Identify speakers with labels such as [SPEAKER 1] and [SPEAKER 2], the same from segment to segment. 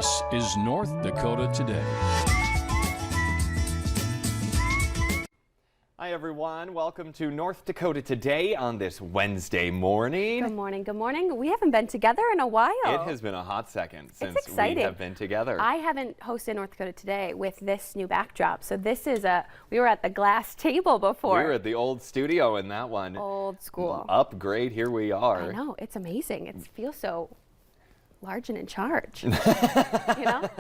[SPEAKER 1] This is North Dakota Today.
[SPEAKER 2] Hi everyone, welcome to North Dakota Today on this Wednesday morning.
[SPEAKER 3] Good morning, good morning. We haven't been together in a while.
[SPEAKER 2] It has been a hot second since we have been together.
[SPEAKER 3] I haven't hosted North Dakota Today with this new backdrop. So this is we were at the glass table before.
[SPEAKER 2] We were at the old studio in that one.
[SPEAKER 3] Old school.
[SPEAKER 2] Upgrade, here we are.
[SPEAKER 3] I know, it's amazing. It feels so large and in charge. You know?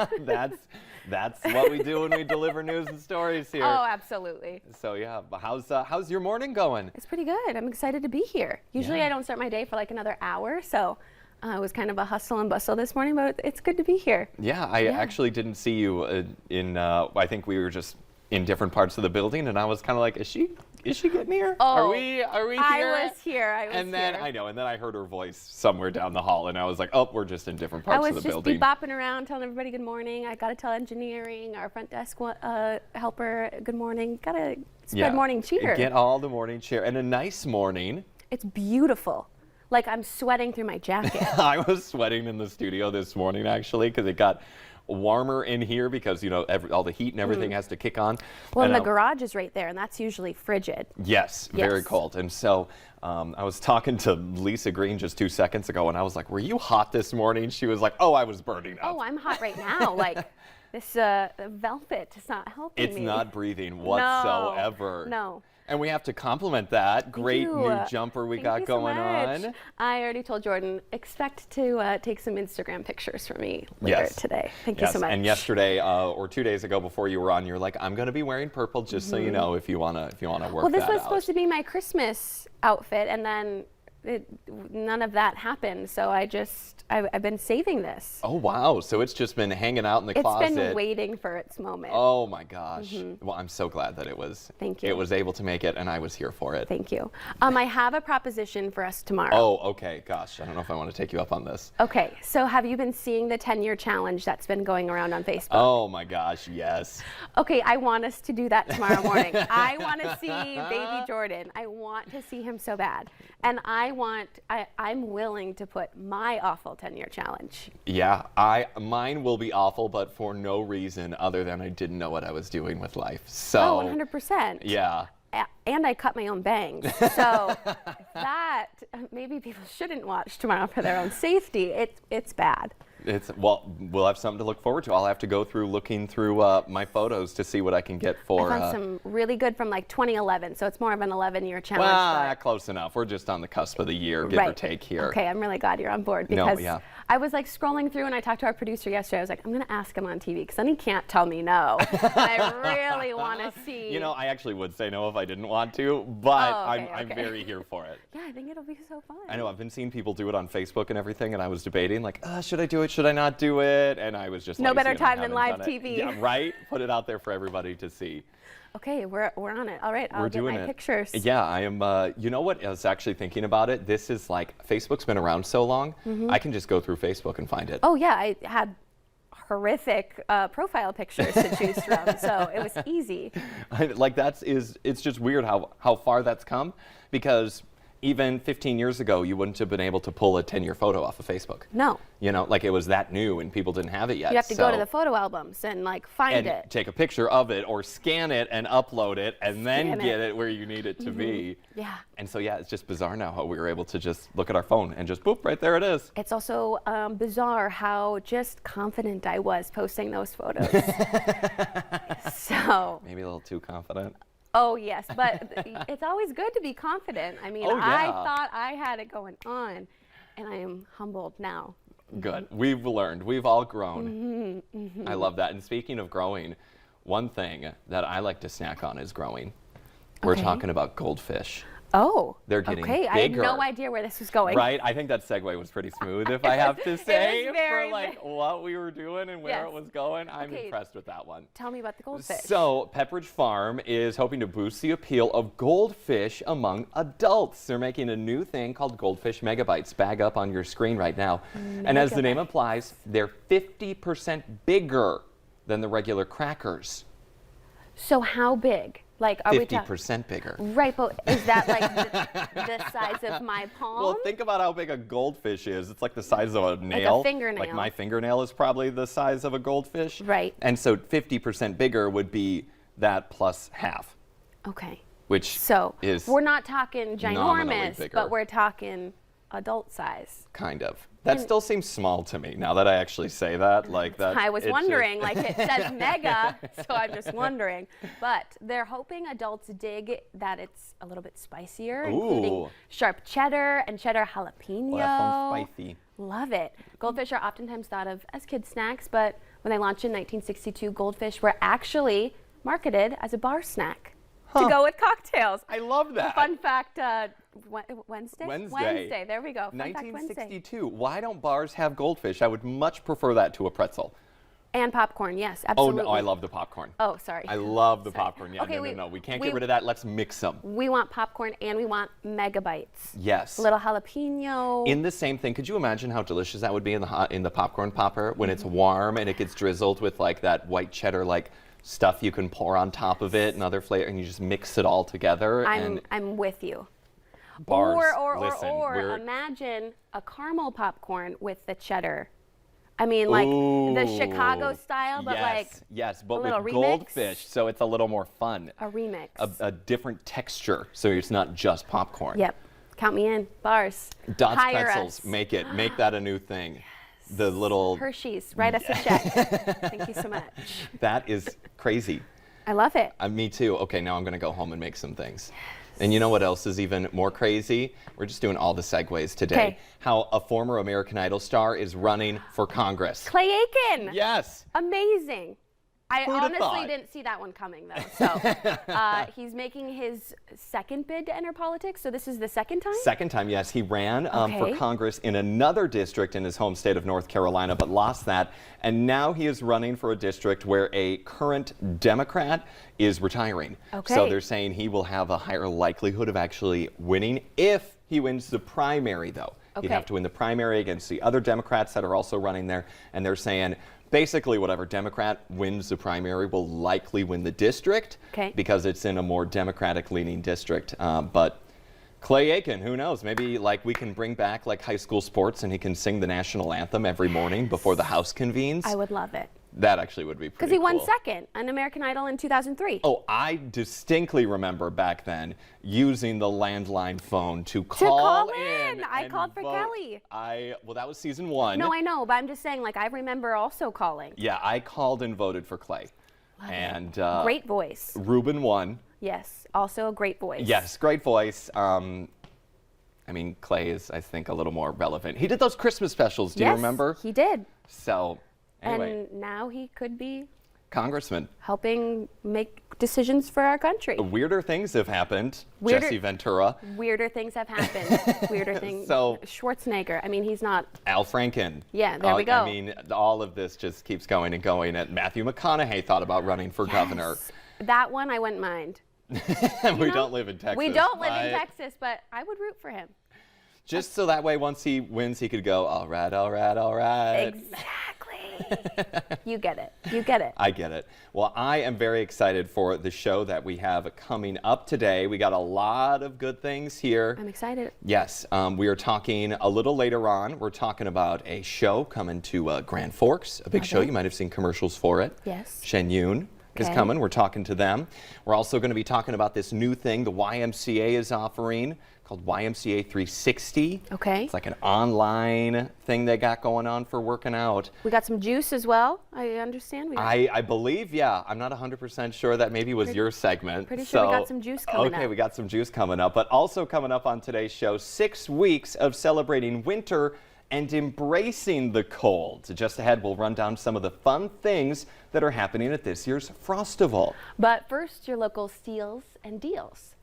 [SPEAKER 2] That's what we do when we deliver news and stories here.
[SPEAKER 3] Oh, absolutely.
[SPEAKER 2] So yeah, how's your morning going?
[SPEAKER 3] It's pretty good. I'm excited to be here. Usually I don't start my day for like another hour, so it was kind of a hustle and bustle this morning, but it's good to be here.
[SPEAKER 2] Yeah, I actually didn't see you I think we were just in different parts of the building, and I was kind of like, is she getting here?
[SPEAKER 3] Oh,
[SPEAKER 2] are we here?
[SPEAKER 3] I was here.
[SPEAKER 2] And then I heard her voice somewhere down the hall, and I was like, oh, we're just in different parts of the building.
[SPEAKER 3] I was just bopping around telling everybody good morning. I got to tell engineering, our front desk helper, good morning. Got to spread morning cheer.
[SPEAKER 2] Get all the morning cheer, and a nice morning.
[SPEAKER 3] It's beautiful. Like I'm sweating through my jacket.
[SPEAKER 2] I was sweating in the studio this morning actually because it got warmer in here because all the heat and everything has to kick on.
[SPEAKER 3] Well, and the garage is right there, and that's usually frigid.
[SPEAKER 2] Yes, very cold. And so I was talking to Lisa Green just 2 seconds ago, and I was like, "Were you hot this morning?" She was like, "Oh, I was burning up."
[SPEAKER 3] Oh, I'm hot right now. Like this velvet is not helping me.
[SPEAKER 2] It's not breathing whatsoever.
[SPEAKER 3] No.
[SPEAKER 2] And we have to compliment that great new jumper we got going on.
[SPEAKER 3] I already told Jordan, expect to take some Instagram pictures for me later today. Thank you so much.
[SPEAKER 2] And yesterday or 2 days ago before you were on, you're like, I'm going to be wearing purple just so you know if you want to work that out.
[SPEAKER 3] Well, this was supposed to be my Christmas outfit, and then none of that happened. So I've been saving this.
[SPEAKER 2] Oh, wow. So it's just been hanging out in the closet.
[SPEAKER 3] It's been waiting for its moment.
[SPEAKER 2] Oh, my gosh. Well, I'm so glad that it was.
[SPEAKER 3] Thank you.
[SPEAKER 2] It was able to make it, and I was here for it.
[SPEAKER 3] Thank you. I have a proposition for us tomorrow.
[SPEAKER 2] Oh, okay. Gosh, I don't know if I want to take you up on this.
[SPEAKER 3] Okay. So have you been seeing the 10-year challenge that's been going around on Facebook?
[SPEAKER 2] Oh, my gosh, yes.
[SPEAKER 3] Okay, I want us to do that tomorrow morning. I want to see baby Jordan. I want to see him so bad. And I'm willing to put my awful 10-year challenge.
[SPEAKER 2] Yeah, mine will be awful, but for no reason other than I didn't know what I was doing with life. So.
[SPEAKER 3] Oh, 100%.
[SPEAKER 2] Yeah.
[SPEAKER 3] And I cut my own bangs. So that maybe people shouldn't watch tomorrow for their own safety. It's bad.
[SPEAKER 2] Well, we'll have something to look forward to. I'll have to go through looking through my photos to see what I can get for.
[SPEAKER 3] I found some really good from like 2011, so it's more of an 11-year challenge.
[SPEAKER 2] Well, close enough. We're just on the cusp of the year, give or take here.
[SPEAKER 3] Okay, I'm really glad you're on board because I was like scrolling through and I talked to our producer yesterday. I was like, I'm going to ask him on TV because then he can't tell me no. I really want to see.
[SPEAKER 2] I actually would say no if I didn't want to, but I'm very here for it.
[SPEAKER 3] Yeah, I think it'll be so fun.
[SPEAKER 2] I know. I've been seeing people do it on Facebook and everything, and I was debating like, should I do it? Should I not do it? And I was just
[SPEAKER 3] no better time than live TV.
[SPEAKER 2] Yeah, right? Put it out there for everybody to see.
[SPEAKER 3] Okay, we're on it. All right, I'll get my pictures.
[SPEAKER 2] Yeah, I am. You know what? I was actually thinking about it. This is like Facebook's been around so long. I can just go through Facebook and find it.
[SPEAKER 3] Oh yeah, I had horrific profile pictures to choose from, so it was easy.
[SPEAKER 2] It's just weird how far that's come, because even 15 years ago, you wouldn't have been able to pull a 10-year photo off of Facebook.
[SPEAKER 3] No.
[SPEAKER 2] Like it was that new and people didn't have it yet.
[SPEAKER 3] You have to go to the photo albums and like find it.
[SPEAKER 2] Take a picture of it or scan it and upload it and then get it where you need it to be.
[SPEAKER 3] Yeah.
[SPEAKER 2] And so, yeah, it's just bizarre now how we were able to just look at our phone and just boop, right there it is.
[SPEAKER 3] It's also bizarre how just confident I was posting those photos. So.
[SPEAKER 2] Maybe a little too confident.
[SPEAKER 3] Oh, yes, but it's always good to be confident. I mean, I thought I had it going on, and I am humbled now.
[SPEAKER 2] Good. We've learned. We've all grown. I love that. And speaking of growing, one thing that I like to snack on is growing. We're talking about goldfish.
[SPEAKER 3] Oh,
[SPEAKER 2] they're getting bigger.
[SPEAKER 3] I had no idea where this was going.
[SPEAKER 2] Right? I think that segue was pretty smooth, if I have to say,
[SPEAKER 3] it was very
[SPEAKER 2] for what we were doing and where it was going. I'm impressed with that one.
[SPEAKER 3] Tell me about the goldfish.
[SPEAKER 2] So, Pepperidge Farm is hoping to boost the appeal of goldfish among adults. They're making a new thing called Goldfish Megabytes. Bag up on your screen right now. And as the name implies, they're 50% bigger than the regular crackers.
[SPEAKER 3] So how big? Like, are we
[SPEAKER 2] 50% bigger.
[SPEAKER 3] Right, but is that like the size of my palm?
[SPEAKER 2] Well, think about how big a goldfish is. It's like the size of a nail.
[SPEAKER 3] Like a fingernail.
[SPEAKER 2] Like my fingernail is probably the size of a goldfish.
[SPEAKER 3] Right.
[SPEAKER 2] And so 50% bigger would be that plus half.
[SPEAKER 3] Okay.
[SPEAKER 2] Which
[SPEAKER 3] so
[SPEAKER 2] is
[SPEAKER 3] we're not talking
[SPEAKER 2] nominally
[SPEAKER 3] ginormous,
[SPEAKER 2] bigger.
[SPEAKER 3] but we're talking adult size.
[SPEAKER 2] Kind of. That still seems small to me now that I actually say that. Like that.
[SPEAKER 3] I was wondering, like it says mega, so I'm just wondering. But they're hoping adults dig that it's a little bit spicier, including sharp cheddar and cheddar jalapeno.
[SPEAKER 2] Well, that sounds spicy.
[SPEAKER 3] Love it. Goldfish are oftentimes thought of as kid snacks, but when they launched in 1962, goldfish were actually marketed as a bar snack to go with cocktails.
[SPEAKER 2] I love that.
[SPEAKER 3] Fun fact, Wednesday?
[SPEAKER 2] Wednesday.
[SPEAKER 3] There we go. Fun fact
[SPEAKER 2] 1962. Why don't bars have goldfish? I would much prefer that to a pretzel.
[SPEAKER 3] And popcorn, yes,
[SPEAKER 2] Oh,
[SPEAKER 3] absolutely.
[SPEAKER 2] no, I love the popcorn.
[SPEAKER 3] Oh, sorry.
[SPEAKER 2] I love the popcorn. Yeah,
[SPEAKER 3] Okay,
[SPEAKER 2] no. We can't get rid of that. Let's mix them.
[SPEAKER 3] We want popcorn and we want megabytes.
[SPEAKER 2] Yes.
[SPEAKER 3] A little jalapeno.
[SPEAKER 2] In the same thing, could you imagine how delicious that would be in the popcorn popper when it's warm and it gets drizzled with like that white cheddar like stuff you can pour on top of it and other flavor, and you just mix it all together.
[SPEAKER 3] I'm with you.
[SPEAKER 2] Bars,
[SPEAKER 3] Or imagine a caramel popcorn with the cheddar. I mean, like the Chicago style, but
[SPEAKER 2] but
[SPEAKER 3] little
[SPEAKER 2] with
[SPEAKER 3] remix?
[SPEAKER 2] goldfish, so it's a little more fun.
[SPEAKER 3] A remix.
[SPEAKER 2] A different texture, so it's not just popcorn.
[SPEAKER 3] Yep. Count me in. Bars.
[SPEAKER 2] Dots
[SPEAKER 3] Hire
[SPEAKER 2] pretzels,
[SPEAKER 3] us.
[SPEAKER 2] make that a new thing. The little
[SPEAKER 3] Hershey's, write us a check. Thank you so much.
[SPEAKER 2] That is crazy.
[SPEAKER 3] I love it.
[SPEAKER 2] Me too. Okay, now I'm gonna go home and make some things. And you know what else is even more crazy? We're just doing all the segues today.
[SPEAKER 3] Okay.
[SPEAKER 2] How a former American Idol star is running for Congress.
[SPEAKER 3] Clay Aiken.
[SPEAKER 2] Yes.
[SPEAKER 3] Amazing. I
[SPEAKER 2] Who'da
[SPEAKER 3] honestly
[SPEAKER 2] thought?
[SPEAKER 3] didn't see that one coming, though. So he's making his second bid to enter politics. So this is the second time?
[SPEAKER 2] Second time, yes. He ran for Congress in another district in his home state of North Carolina, but lost that. And now he is running for a district where a current Democrat is retiring.
[SPEAKER 3] Okay.
[SPEAKER 2] So they're saying he will have a higher likelihood of actually winning if he wins the primary, though.
[SPEAKER 3] Okay.
[SPEAKER 2] He'd have to win the primary against the other Democrats that are also running there. And they're saying basically whatever Democrat wins the primary will likely win the district because it's in a more Democratic-leaning district. But Clay Aiken, who knows? Maybe like we can bring back like high school sports and he can sing the national anthem every morning before the House convenes.
[SPEAKER 3] I would love it.
[SPEAKER 2] That actually would be pretty
[SPEAKER 3] Because he won
[SPEAKER 2] cool.
[SPEAKER 3] second on American Idol in 2003.
[SPEAKER 2] Oh, I distinctly remember back then using the landline phone to call in.
[SPEAKER 3] I called for
[SPEAKER 2] vote.
[SPEAKER 3] Kelly.
[SPEAKER 2] Well, that was season 1.
[SPEAKER 3] No, I know, but I'm just saying, like, I remember also calling.
[SPEAKER 2] Yeah, I called and voted for Clay. And
[SPEAKER 3] Great voice.
[SPEAKER 2] Ruben won.
[SPEAKER 3] Yes, also a great voice.
[SPEAKER 2] Yes, great voice. I mean, Clay is, I think, a little more relevant. He did those Christmas specials. Do you remember?
[SPEAKER 3] He did.
[SPEAKER 2] So, anyway.
[SPEAKER 3] And now he could be
[SPEAKER 2] Congressman.
[SPEAKER 3] helping make decisions for our country.
[SPEAKER 2] Weirder things have happened.
[SPEAKER 3] Weirder-
[SPEAKER 2] Jesse Ventura.
[SPEAKER 3] Weirder things have happened. Weirder things.
[SPEAKER 2] So-
[SPEAKER 3] Schwarzenegger. I mean, he's not.
[SPEAKER 2] Al Franken.
[SPEAKER 3] Yeah, there we go.
[SPEAKER 2] I mean, all of this just keeps going and going. And Matthew McConaughey thought about running for governor.
[SPEAKER 3] That one I wouldn't mind.
[SPEAKER 2] We don't live in Texas.
[SPEAKER 3] We don't live in Texas, but I would root for him.
[SPEAKER 2] Just so that way, once he wins, he could go, all right, all right, all right.
[SPEAKER 3] Exactly. You get it. You get it.
[SPEAKER 2] I get it. Well, I am very excited for the show that we have coming up today. We got a lot of good things here.
[SPEAKER 3] I'm excited.
[SPEAKER 2] Yes, we are talking a little later on. We're talking about a show coming to Grand Forks, a big show. You might have seen commercials for it.
[SPEAKER 3] Yes.
[SPEAKER 2] Shen Yun is coming. We're talking to them. We're also going to be talking about this new thing the YMCA is offering called YMCA 360.
[SPEAKER 3] Okay.
[SPEAKER 2] It's like an online thing they got going on for working out.
[SPEAKER 3] We got some juice as well, I understand.
[SPEAKER 2] I believe, yeah. I'm not 100% sure. That maybe was your segment.
[SPEAKER 3] Pretty sure we got some juice coming up.
[SPEAKER 2] Okay, we got some juice coming up. But also coming up on today's show, 6 weeks of celebrating winter and embracing the cold. Just ahead, we'll run down some of the fun things that are happening at this year's Frostival.
[SPEAKER 3] But first, your local steals and deals.